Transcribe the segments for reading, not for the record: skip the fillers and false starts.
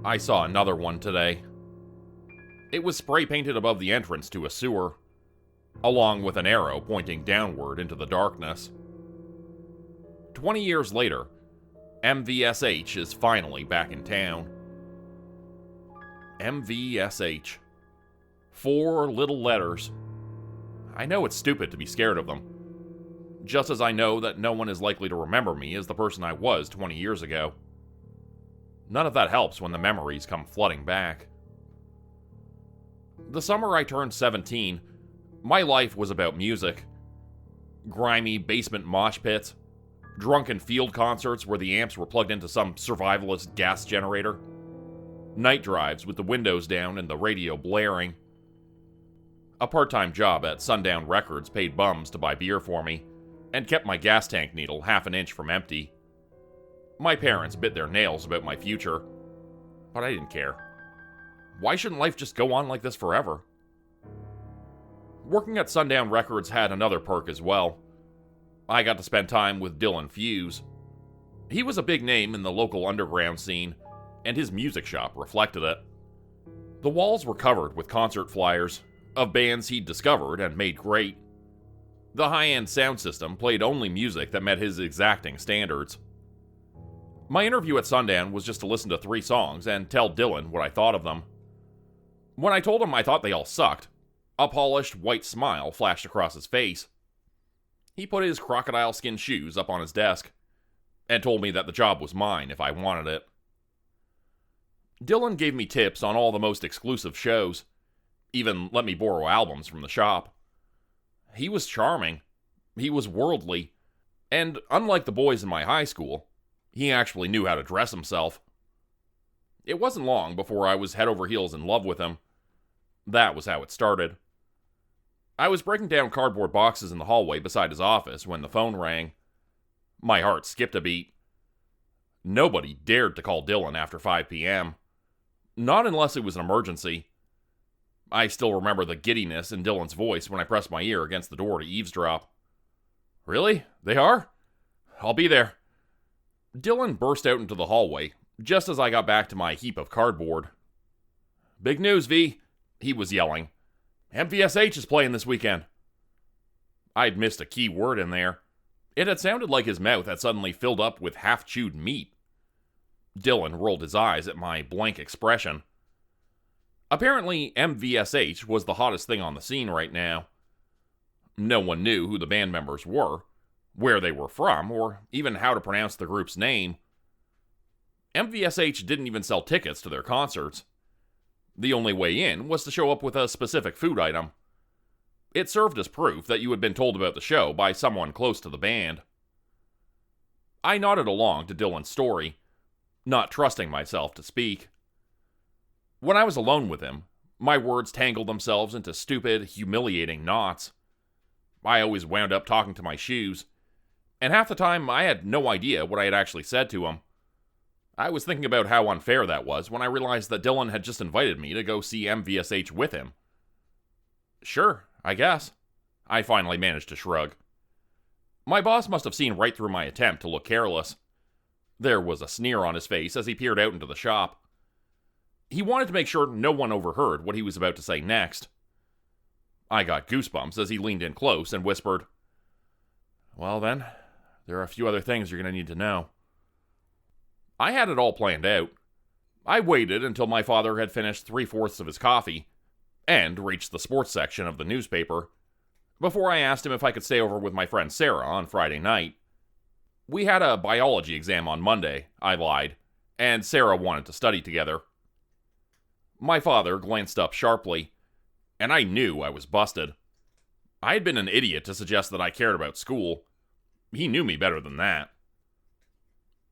I saw another one today. It was spray painted above the entrance to a sewer, along with an arrow pointing downward into the darkness. 20 years later, M.V.S.H is finally back in town. M.V.S.H. 4 little letters. I know it's stupid to be scared of them, just as I know that no one is likely to remember me as the person I was 20 years ago. None of that helps when the memories come flooding back. The summer I turned 17, my life was about music. Grimy basement mosh pits, drunken field concerts where the amps were plugged into some survivalist gas generator, night drives with the windows down and the radio blaring. A part-time job at Sundown Records paid bums to buy beer for me, and kept my gas tank needle half an inch from empty. My parents bit their nails about my future, but I didn't care. Why shouldn't life just go on like this forever? Working at Sundown Records had another perk as well. I got to spend time with Dylan Hughes. He was a big name in the local underground scene, and his music shop reflected it. The walls were covered with concert flyers of bands he'd discovered and made great. The high-end sound system played only music that met his exacting standards. My interview at Sundown was just to listen to 3 songs and tell Dylan what I thought of them. When I told him I thought they all sucked, a polished white smile flashed across his face. He put his crocodile skin shoes up on his desk and told me that the job was mine if I wanted it. Dylan gave me tips on all the most exclusive shows, even let me borrow albums from the shop. He was charming, he was worldly, and unlike the boys in my high school, he actually knew how to dress himself. It wasn't long before I was head over heels in love with him. That was how it started. I was breaking down cardboard boxes in the hallway beside his office when the phone rang. My heart skipped a beat. Nobody dared to call Dylan after 5 p.m. Not unless it was an emergency. I still remember the giddiness in Dylan's voice when I pressed my ear against the door to eavesdrop. "Really? They are? I'll be there." Dylan burst out into the hallway just as I got back to my heap of cardboard. "Big news, V," he was yelling. "M.V.S.H is playing this weekend." I'd missed a key word in there. It had sounded like his mouth had suddenly filled up with half-chewed meat. Dylan rolled his eyes at my blank expression. Apparently, M.V.S.H was the hottest thing on the scene right now. No one knew who the band members were, where they were from, or even how to pronounce the group's name. M.V.S.H didn't even sell tickets to their concerts. The only way in was to show up with a specific food item. It served as proof that you had been told about the show by someone close to the band. I nodded along to Dylan's story, not trusting myself to speak. When I was alone with him, my words tangled themselves into stupid, humiliating knots. I always wound up talking to my shoes, and half the time I had no idea what I had actually said to him. I was thinking about how unfair that was when I realized that Dylan had just invited me to go see M.V.S.H with him. "Sure, I guess." I finally managed to shrug. My boss must have seen right through my attempt to look careless. There was a sneer on his face as he peered out into the shop. He wanted to make sure no one overheard what he was about to say next. I got goosebumps as he leaned in close and whispered, "Well then, there are a few other things you're going to need to know." I had it all planned out. I waited until my father had finished 3/4 of his coffee and reached the sports section of the newspaper before I asked him if I could stay over with my friend Sarah on Friday night. We had a biology exam on Monday, I lied, and Sarah wanted to study together. My father glanced up sharply, and I knew I was busted. I had been an idiot to suggest that I cared about school. He knew me better than that.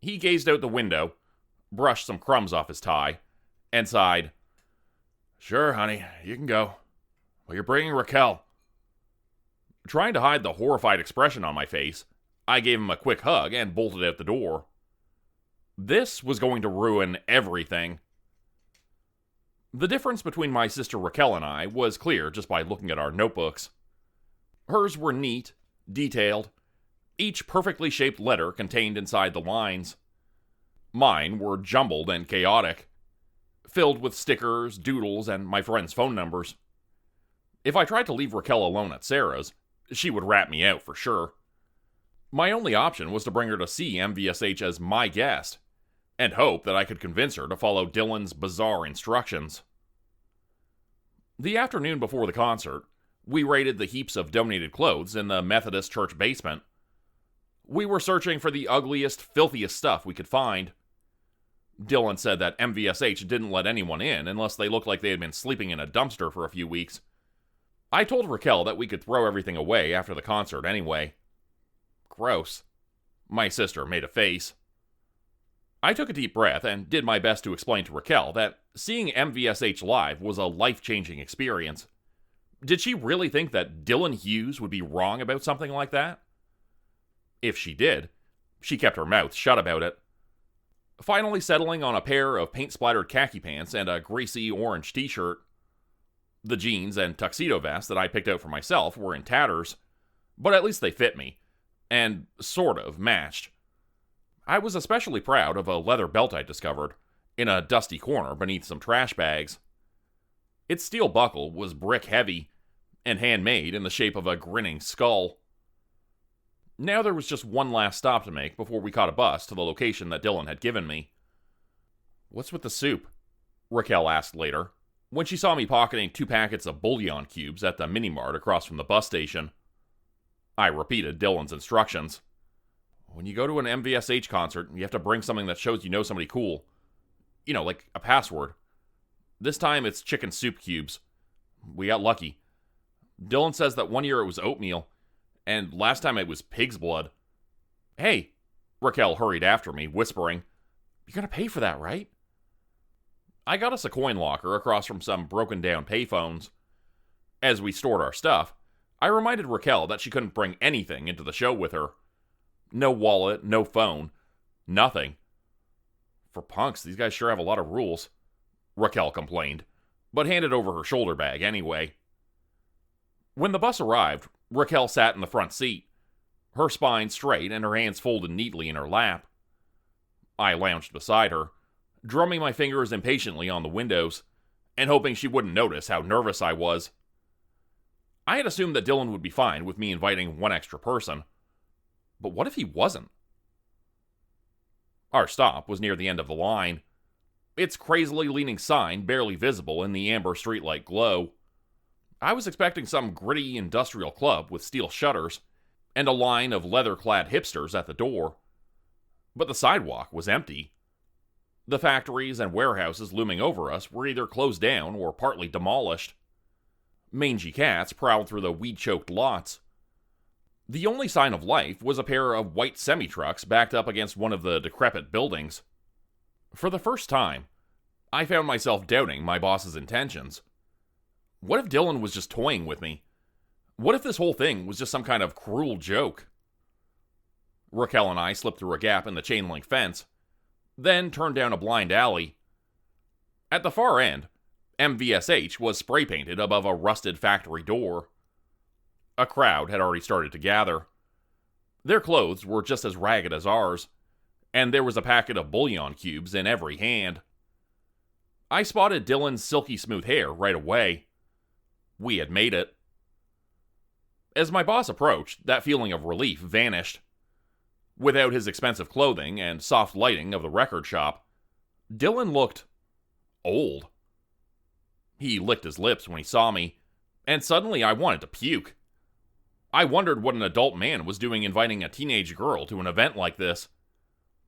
He gazed out the window, brushed some crumbs off his tie, and sighed. "Sure, honey, you can go. Well, you're bringing Raquel." Trying to hide the horrified expression on my face, I gave him a quick hug and bolted out the door. This was going to ruin everything. The difference between my sister Raquel and I was clear just by looking at our notebooks. Hers were neat, detailed, each perfectly shaped letter contained inside the lines. Mine were jumbled and chaotic. filled with stickers, doodles, and my friends' phone numbers. If I tried to leave Raquel alone at Sarah's, she would rat me out for sure. My only option was to bring her to see M.V.S.H as my guest, and hope that I could convince her to follow Dylan's bizarre instructions. The afternoon before the concert, we raided the heaps of donated clothes in the Methodist church basement. We were searching for the ugliest, filthiest stuff we could find. Dylan said that M.V.S.H didn't let anyone in unless they looked like they had been sleeping in a dumpster for a few weeks. I told Raquel that we could throw everything away after the concert anyway. Gross. My sister made a face. I took a deep breath and did my best to explain to Raquel that seeing M.V.S.H live was a life-changing experience. Did she really think that Dylan Hughes would be wrong about something like that? If she did, she kept her mouth shut about it. Finally settling on a pair of paint-splattered khaki pants and a greasy orange t-shirt. The jeans and tuxedo vest that I picked out for myself were in tatters, but at least they fit me, and sort of matched. I was especially proud of a leather belt I discovered, in a dusty corner beneath some trash bags. Its steel buckle was brick heavy, and handmade in the shape of a grinning skull. Now there was just one last stop to make before we caught a bus to the location that Dylan had given me. "What's with the soup?" Raquel asked later, when she saw me pocketing 2 packets of bouillon cubes at the mini-mart across from the bus station. I repeated Dylan's instructions. "When you go to an M.V.S.H concert, you have to bring something that shows you know somebody cool. You know, like a password. This time it's chicken soup cubes. We got lucky. Dylan says that one year it was oatmeal, and last time it was pig's blood." "Hey," Raquel hurried after me, whispering, "you're gonna pay for that, right?" I got us a coin locker across from some broken-down payphones. As we stored our stuff, I reminded Raquel that she couldn't bring anything into the show with her. No wallet, no phone, nothing. "For punks, these guys sure have a lot of rules," Raquel complained, but handed over her shoulder bag anyway. When the bus arrived, Raquel sat in the front seat, her spine straight and her hands folded neatly in her lap. I lounged beside her, drumming my fingers impatiently on the windows, and hoping she wouldn't notice how nervous I was. I had assumed that Dylan would be fine with me inviting one extra person. But what if he wasn't? Our stop was near the end of the line, its crazily leaning sign barely visible in the amber streetlight glow. I was expecting some gritty industrial club with steel shutters and a line of leather-clad hipsters at the door. But the sidewalk was empty. The factories and warehouses looming over us were either closed down or partly demolished. Mangy cats prowled through the weed-choked lots. The only sign of life was a pair of white semi-trucks backed up against one of the decrepit buildings. For the first time, I found myself doubting my boss's intentions. What if Dylan was just toying with me? What if this whole thing was just some kind of cruel joke? Raquel and I slipped through a gap in the chain-link fence, then turned down a blind alley. At the far end, M.V.S.H was spray-painted above a rusted factory door. A crowd had already started to gather. Their clothes were just as ragged as ours, and there was a packet of bouillon cubes in every hand. I spotted Dylan's silky smooth hair right away. We had made it. As my boss approached, that feeling of relief vanished. Without his expensive clothing and soft lighting of the record shop, Dylan looked old. He licked his lips when he saw me, and suddenly I wanted to puke. I wondered what an adult man was doing inviting a teenage girl to an event like this.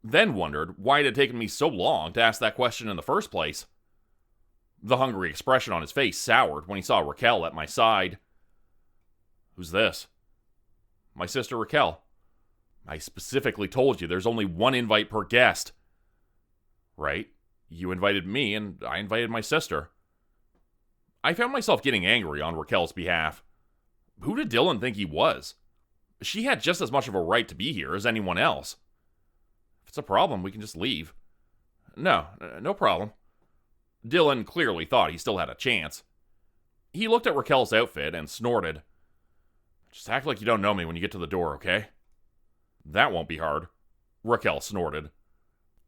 Then wondered why it had taken me so long to ask that question in the first place. The hungry expression on his face soured when he saw Raquel at my side. "Who's this?" "My sister Raquel. I specifically told you there's only one invite per guest." "Right. You invited me, and I invited my sister." I found myself getting angry on Raquel's behalf. Who did Dylan think he was? She had just as much of a right to be here as anyone else. "If it's a problem, we can just leave." No problem." Dylan clearly thought he still had a chance. He looked at Raquel's outfit and snorted. "Just act like you don't know me when you get to the door, okay?" "That won't be hard," Raquel snorted.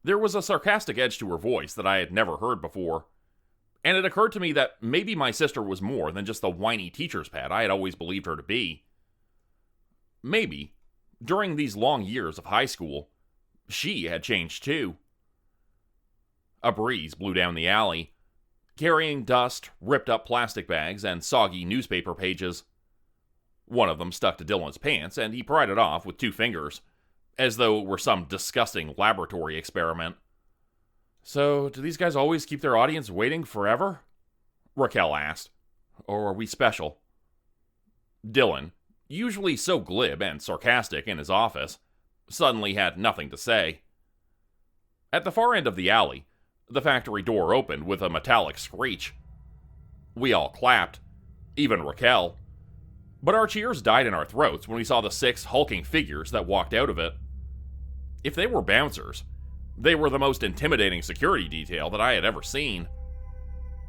There was a sarcastic edge to her voice that I had never heard before, And it occurred to me that maybe my sister was more than just the whiny teacher's pet I had always believed her to be. Maybe, during these long years of high school, she had changed too. A breeze blew down the alley, carrying dust, ripped-up plastic bags, and soggy newspaper pages. One of them stuck to Dylan's pants, and he pried it off with 2 fingers, as though it were some disgusting laboratory experiment. "So, do these guys always keep their audience waiting forever?" Raquel asked. "Or are we special?" Dylan, usually so glib and sarcastic in his office, suddenly had nothing to say. At the far end of the alley, the factory door opened with a metallic screech. We all clapped, even Raquel. But our cheers died in our throats when we saw the 6 hulking figures that walked out of it. If they were bouncers, they were the most intimidating security detail that I had ever seen.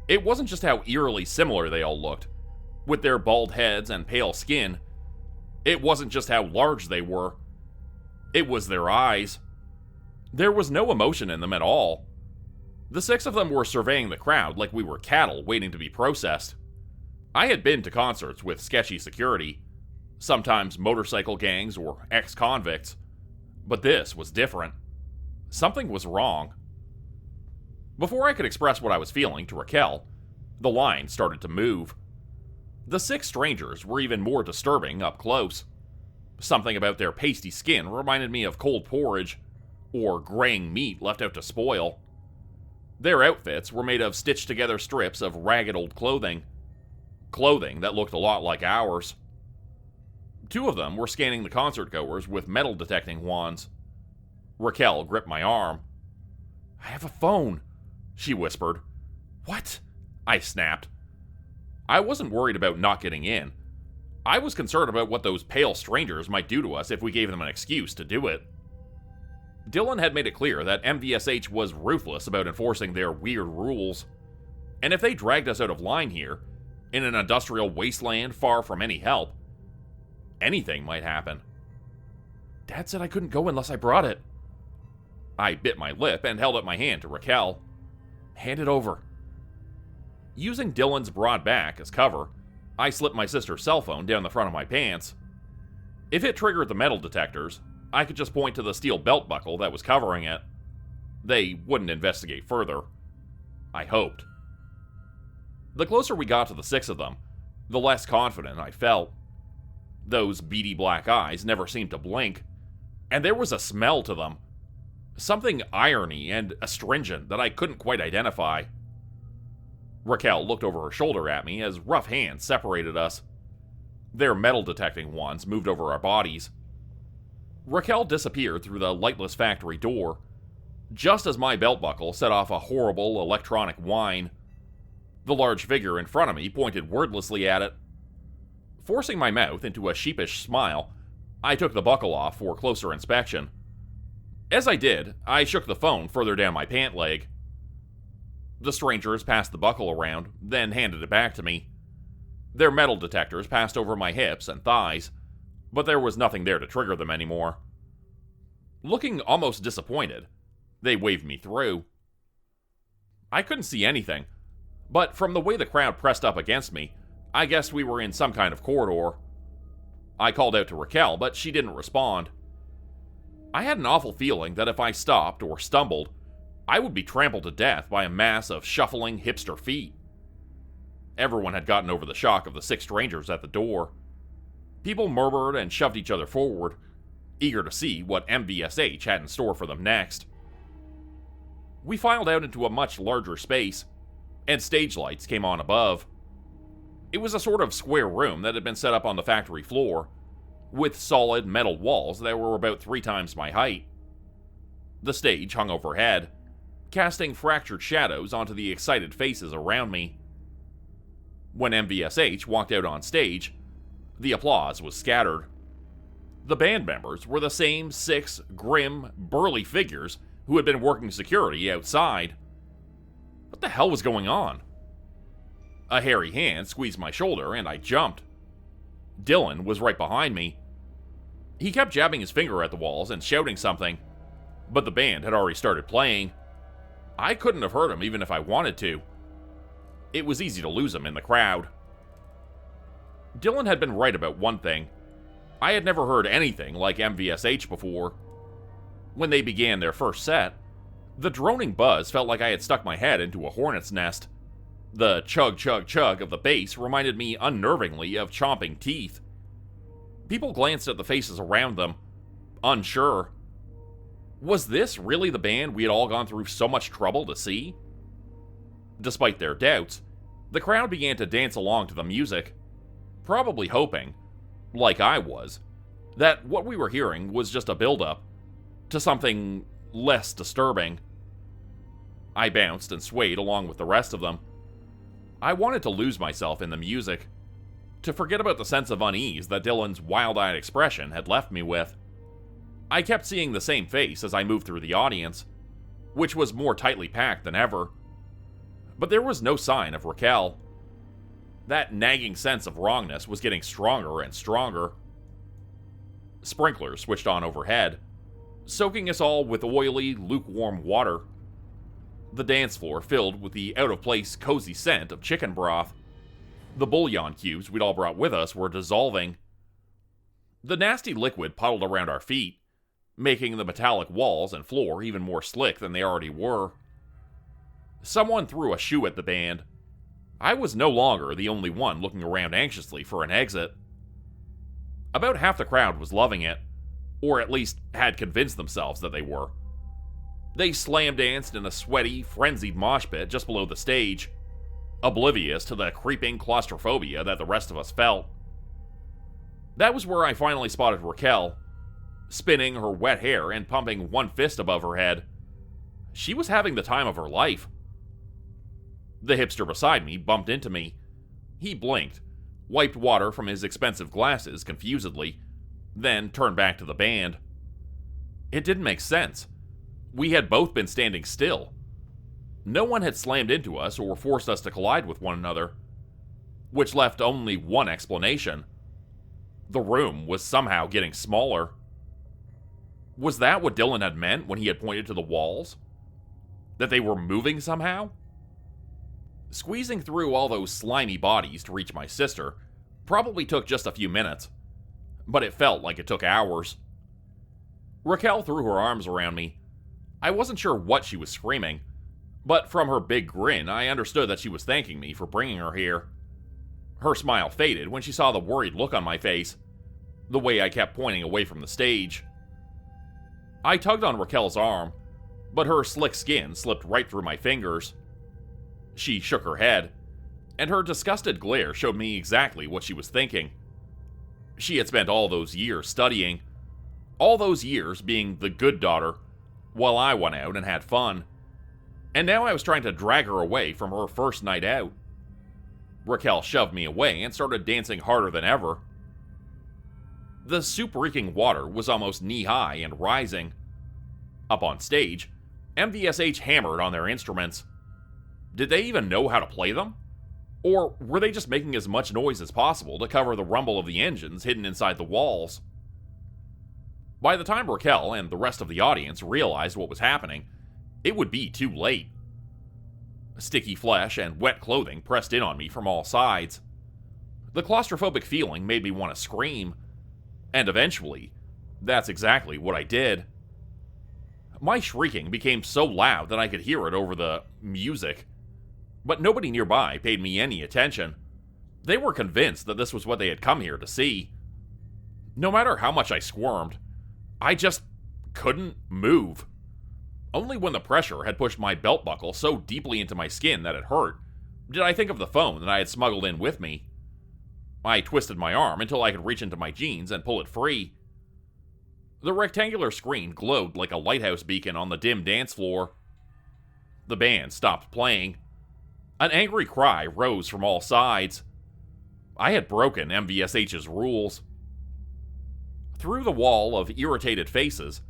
It wasn't just how eerily similar they all looked, with their bald heads and pale skin. It wasn't just how large they were. It was their eyes. There was no emotion in them at all. The 6 of them were surveying the crowd like we were cattle waiting to be processed. I had been to concerts with sketchy security, sometimes motorcycle gangs or ex-convicts, but this was different. Something was wrong. Before I could express what I was feeling to Raquel, the line started to move. The 6 strangers were even more disturbing up close. Something about their pasty skin reminded me of cold porridge, or graying meat left out to spoil. Their outfits were made of stitched-together strips of ragged old clothing that looked a lot like ours. 2 of them were scanning the concert-goers with metal-detecting wands. Raquel gripped my arm. "I have a phone," she whispered. "What?" I snapped. I wasn't worried about not getting in. I was concerned about what those pale strangers might do to us if we gave them an excuse to do it. Dylan had made it clear that M.V.S.H was ruthless about enforcing their weird rules. And if they dragged us out of line here, in an industrial wasteland far from any help, anything might happen. "Dad said I couldn't go unless I brought it." I bit my lip and held up my hand to Raquel. "Hand it over." Using Dylan's broad back as cover, I slipped my sister's cell phone down the front of my pants. If it triggered the metal detectors, I could just point to the steel belt buckle that was covering it. They wouldn't investigate further. I hoped. The closer we got to the 6 of them, the less confident I felt. Those beady black eyes never seemed to blink, and there was a smell to them. Something irony and astringent that I couldn't quite identify. Raquel looked over her shoulder at me as rough hands separated us. Their metal-detecting wands moved over our bodies. Raquel disappeared through the lightless factory door, just as my belt buckle set off a horrible electronic whine. The large figure in front of me pointed wordlessly at it. Forcing my mouth into a sheepish smile, I took the buckle off for closer inspection. As I did, I shook the phone further down my pant leg. The strangers passed the buckle around, then handed it back to me. Their metal detectors passed over my hips and thighs, but there was nothing there to trigger them anymore. Looking almost disappointed, they waved me through. I couldn't see anything, but from the way the crowd pressed up against me, I guessed we were in some kind of corridor. I called out to Raquel, but she didn't respond. I had an awful feeling that if I stopped or stumbled, I would be trampled to death by a mass of shuffling hipster feet. Everyone had gotten over the shock of the 6 strangers at the door. People murmured and shoved each other forward, eager to see what M.V.S.H had in store for them next. We filed out into a much larger space, and stage lights came on above. It was a sort of square room that had been set up on the factory floor, with solid metal walls that were about 3 times my height. The stage hung overhead, casting fractured shadows onto the excited faces around me. When M.V.S.H walked out on stage, the applause was scattered. The band members were the same 6 grim, burly figures who had been working security outside. What the hell was going on? A hairy hand squeezed my shoulder and I jumped. Dylan was right behind me. He kept jabbing his finger at the walls and shouting something, but the band had already started playing. I couldn't have heard him even if I wanted to. it was easy to lose him in the crowd. Dylan had been right about one thing. I had never heard anything like M.V.S.H before. When they began their first set, the droning buzz felt like I had stuck my head into a hornet's nest. The chug chug chug of the bass reminded me unnervingly of chomping teeth. People glanced at the faces around them, unsure. Was this really the band we had all gone through so much trouble to see? Despite their doubts, the crowd began to dance along to the music, probably hoping, like I was, that what we were hearing was just a build-up to something less disturbing. I bounced and swayed along with the rest of them. I wanted to lose myself in the music, to forget about the sense of unease that Dylan's wild-eyed expression had left me with. I kept seeing the same face as I moved through the audience, which was more tightly packed than ever. But there was no sign of Raquel. That nagging sense of wrongness was getting stronger and stronger. Sprinklers switched on overhead, soaking us all with oily, lukewarm water. The dance floor filled with the out-of-place, cozy scent of chicken broth. The bouillon cubes we'd all brought with us were dissolving. The nasty liquid puddled around our feet, making the metallic walls and floor even more slick than they already were. Someone threw a shoe at the band. I was no longer the only one looking around anxiously for an exit. About half the crowd was loving it, or at least had convinced themselves that they were. They slam danced in a sweaty, frenzied mosh pit just below the stage, oblivious to the creeping claustrophobia that the rest of us felt. That was where I finally spotted Raquel, spinning her wet hair and pumping one fist above her head. She was having the time of her life. The hipster beside me bumped into me. He blinked, wiped water from his expensive glasses confusedly, then turned back to the band. It didn't make sense. We had both been standing still. No one had slammed into us or forced us to collide with one another, which left only one explanation. The room was somehow getting smaller. Was that what Dylan had meant when he had pointed to the walls? That they were moving somehow? Squeezing through all those slimy bodies to reach my sister probably took just a few minutes, but it felt like it took hours. Raquel threw her arms around me. I wasn't sure what she was screaming, but from her big grin, I understood that she was thanking me for bringing her here. Her smile faded when she saw the worried look on my face, the way I kept pointing away from the stage. I tugged on Raquel's arm, but her slick skin slipped right through my fingers. She shook her head, and her disgusted glare showed me exactly what she was thinking. She had spent all those years studying, all those years being the good daughter, while I went out and had fun. And now I was trying to drag her away from her first night out. Raquel shoved me away and started dancing harder than ever. The soup-reeking water was almost knee-high and rising. Up on stage, M.V.S.H hammered on their instruments. Did they even know how to play them? Or were they just making as much noise as possible to cover the rumble of the engines hidden inside the walls? By the time Raquel and the rest of the audience realized what was happening, it would be too late. Sticky flesh and wet clothing pressed in on me from all sides. The claustrophobic feeling made me want to scream. And eventually, that's exactly what I did. My shrieking became so loud that I could hear it over the music. But nobody nearby paid me any attention. They were convinced that this was what they had come here to see. No matter how much I squirmed, I just couldn't move. Only when the pressure had pushed my belt buckle so deeply into my skin that it hurt, did I think of the phone that I had smuggled in with me. I twisted my arm until I could reach into my jeans and pull it free. The rectangular screen glowed like a lighthouse beacon on the dim dance floor. The band stopped playing. An angry cry rose from all sides. I had broken M.V.S.H's rules. Through the wall of irritated faces,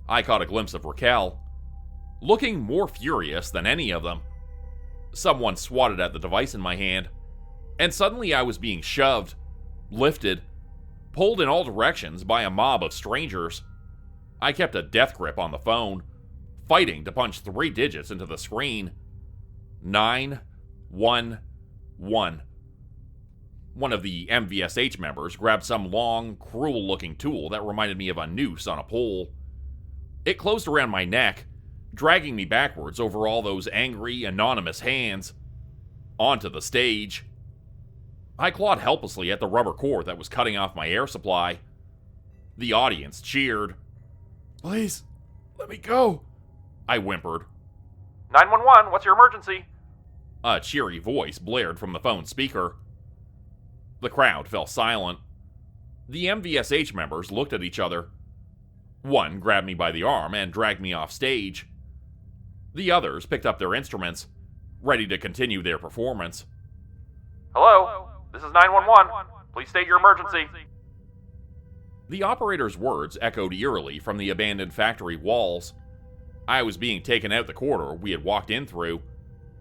I caught a glimpse of Raquel, looking more furious than any of them. Someone swatted at the device in my hand, and suddenly I was being shoved, lifted, pulled in all directions by a mob of strangers. I kept a death grip on the phone, fighting to punch 3 digits into the screen. 9, 1, One. One of the M.V.S.H members grabbed some long, cruel-looking tool that reminded me of a noose on a pole. It closed around my neck, dragging me backwards over all those angry, anonymous hands, onto the stage. I clawed helplessly at the rubber cord that was cutting off my air supply. The audience cheered. "Please, let me go," I whimpered. 911, what's your emergency? A cheery voice blared from the phone speaker. The crowd fell silent. The M.V.S.H members looked at each other. One grabbed me by the arm and dragged me off stage. The others picked up their instruments, ready to continue their performance. Hello, this is 911. Please state your emergency. The operator's words echoed eerily from the abandoned factory walls. I was being taken out the corridor we had walked in through,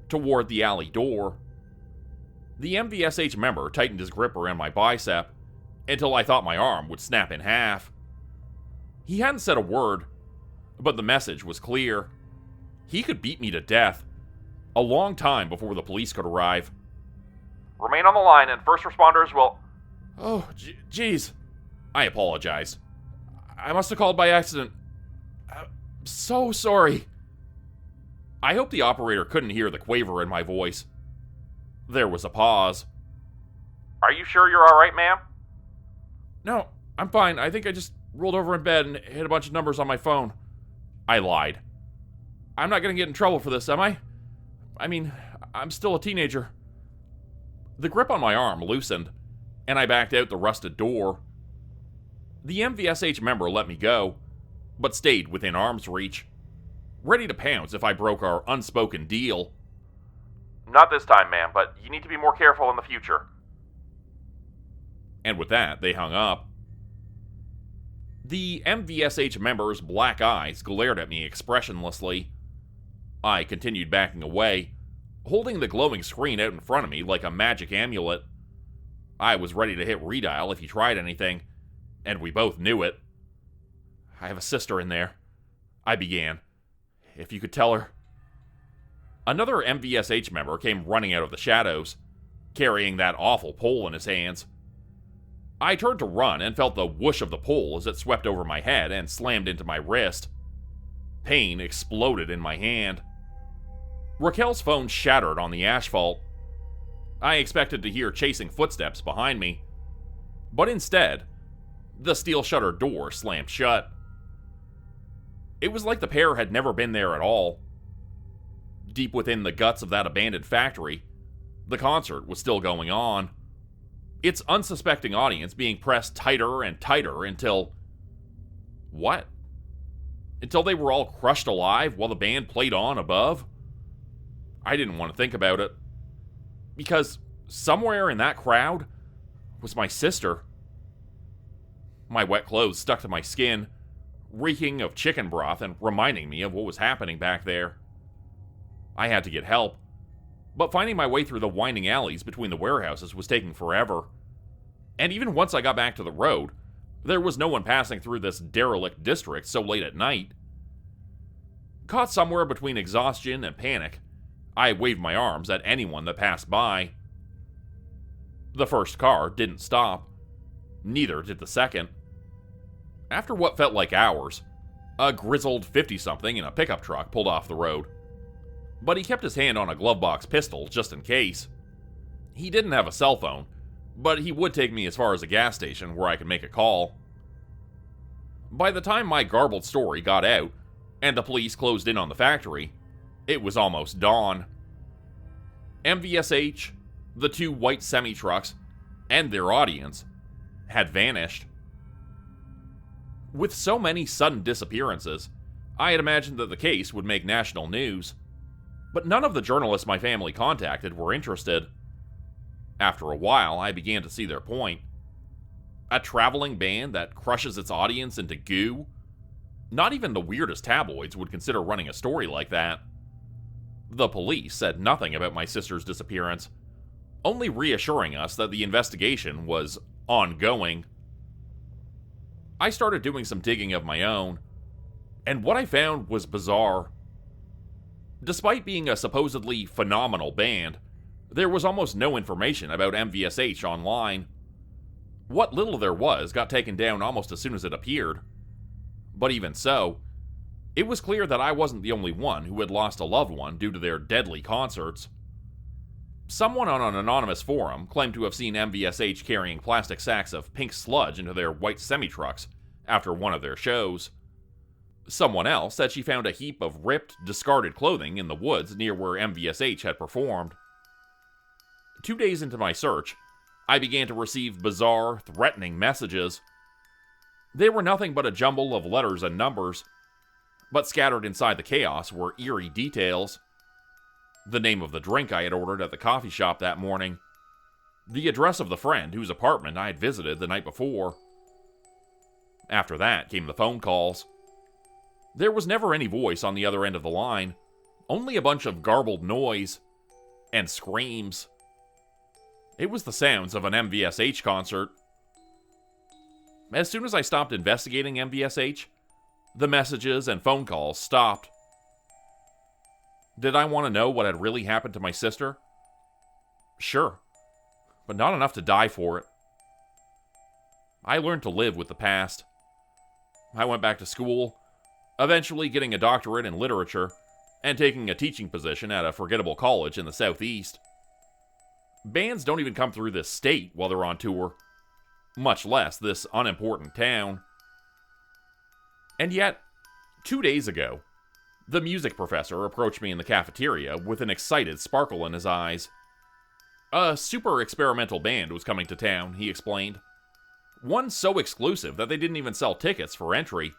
toward the alley door. The M.V.S.H member tightened his grip around my bicep until I thought my arm would snap in half. He hadn't said a word, but the message was clear. He could beat me to death, a long time before the police could arrive. Remain on the line and first responders will... Oh, jeez. I apologized. I must have called by accident. I'm so sorry. I hope the operator couldn't hear the quaver in my voice. There was a pause. Are you sure you're alright, ma'am? No, I'm fine. I think I just rolled over in bed and hit a bunch of numbers on my phone. I lied. I'm not going to get in trouble for this, am I? I mean, I'm still a teenager. The grip on my arm loosened, and I backed out the rusted door. The M.V.S.H member let me go, but stayed within arm's reach, ready to pounce if I broke our unspoken deal. Not this time, ma'am, but you need to be more careful in the future. And with that, they hung up. The M.V.S.H member's black eyes glared at me expressionlessly. I continued backing away, holding the glowing screen out in front of me like a magic amulet. I was ready to hit redial if he tried anything, and we both knew it. I have a sister in there, I began. If you could tell her. Another M.V.S.H member came running out of the shadows, carrying that awful pole in his hands. I turned to run and felt the whoosh of the pole as it swept over my head and slammed into my wrist. Pain exploded in my hand. Raquel's phone shattered on the asphalt. I expected to hear chasing footsteps behind me, but instead, the steel shutter door slammed shut. It was like the pair had never been there at all. Deep within the guts of that abandoned factory, the concert was still going on, its unsuspecting audience being pressed tighter and tighter until... what? Until they were all crushed alive while the band played on above? I didn't want to think about it, because somewhere in that crowd was my sister. My wet clothes stuck to my skin, reeking of chicken broth and reminding me of what was happening back there. I had to get help, but finding my way through the winding alleys between the warehouses was taking forever. And even once I got back to the road, there was no one passing through this derelict district so late at night. Caught somewhere between exhaustion and panic, I waved my arms at anyone that passed by. The first car didn't stop. Neither did the second. After what felt like hours, a grizzled 50-something in a pickup truck pulled off the road. But he kept his hand on a glove box pistol just in case. He didn't have a cell phone, but he would take me as far as a gas station where I could make a call. By the time my garbled story got out, and the police closed in on the factory, it was almost dawn. M.V.S.H, the two white semi-trucks, and their audience had vanished. With so many sudden disappearances, I had imagined that the case would make national news, but none of the journalists my family contacted were interested. After a while, I began to see their point. A traveling band that crushes its audience into goo? Not even the weirdest tabloids would consider running a story like that. The police said nothing about my sister's disappearance, only reassuring us that the investigation was ongoing. I started doing some digging of my own, and what I found was bizarre. Despite being a supposedly phenomenal band, There was almost no information about M.V.S.H online. What little there was got taken down almost as soon as it appeared. But even so, it was clear that I wasn't the only one who had lost a loved one due to their deadly concerts. Someone on an anonymous forum claimed to have seen M.V.S.H carrying plastic sacks of pink sludge into their white semi-trucks after one of their shows. Someone else said she found a heap of ripped, discarded clothing in the woods near where M.V.S.H had performed. 2 days into my search, I began to receive bizarre, threatening messages. They were nothing but a jumble of letters and numbers, but scattered inside the chaos were eerie details. The name of the drink I had ordered at the coffee shop that morning. The address of the friend whose apartment I had visited the night before. After that came the phone calls. There was never any voice on the other end of the line, only a bunch of garbled noise and screams. It was the sounds of an M.V.S.H concert. As soon as I stopped investigating M.V.S.H, the messages and phone calls stopped. Did I want to know what had really happened to my sister? Sure, but not enough to die for it. I learned to live with the past. I went back to school, eventually getting a doctorate in literature and taking a teaching position at a forgettable college in the Southeast. Bands don't even come through this state while they're on tour, much less this unimportant town. And yet, 2 days ago, the music professor approached me in the cafeteria with an excited sparkle in his eyes. A super experimental band was coming to town, he explained. One so exclusive that they didn't even sell tickets for entry.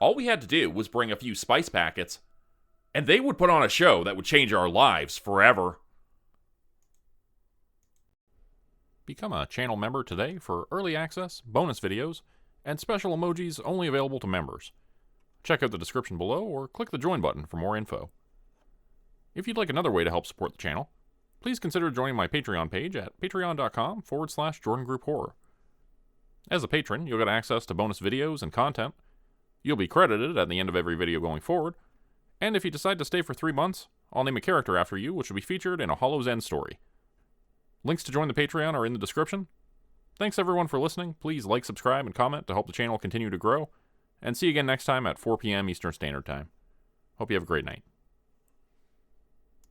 All we had to do was bring a few spice packets, and they would put on a show that would change our lives forever. Become a channel member today for early access, bonus videos, and special emojis only available to members. Check out the description below or click the join button for more info. If you'd like another way to help support the channel, please consider joining my Patreon page at patreon.com/JordanGroupHorror. As a patron, you'll get access to bonus videos and content. You'll be credited at the end of every video going forward, and if you decide to stay for 3 months, I'll name a character after you which will be featured in a Hollow's End story. Links to join the Patreon are in the description. Thanks everyone for listening. Please like, subscribe, and comment to help the channel continue to grow. And see you again next time at 4 p.m. Eastern Standard Time. Hope you have a great night.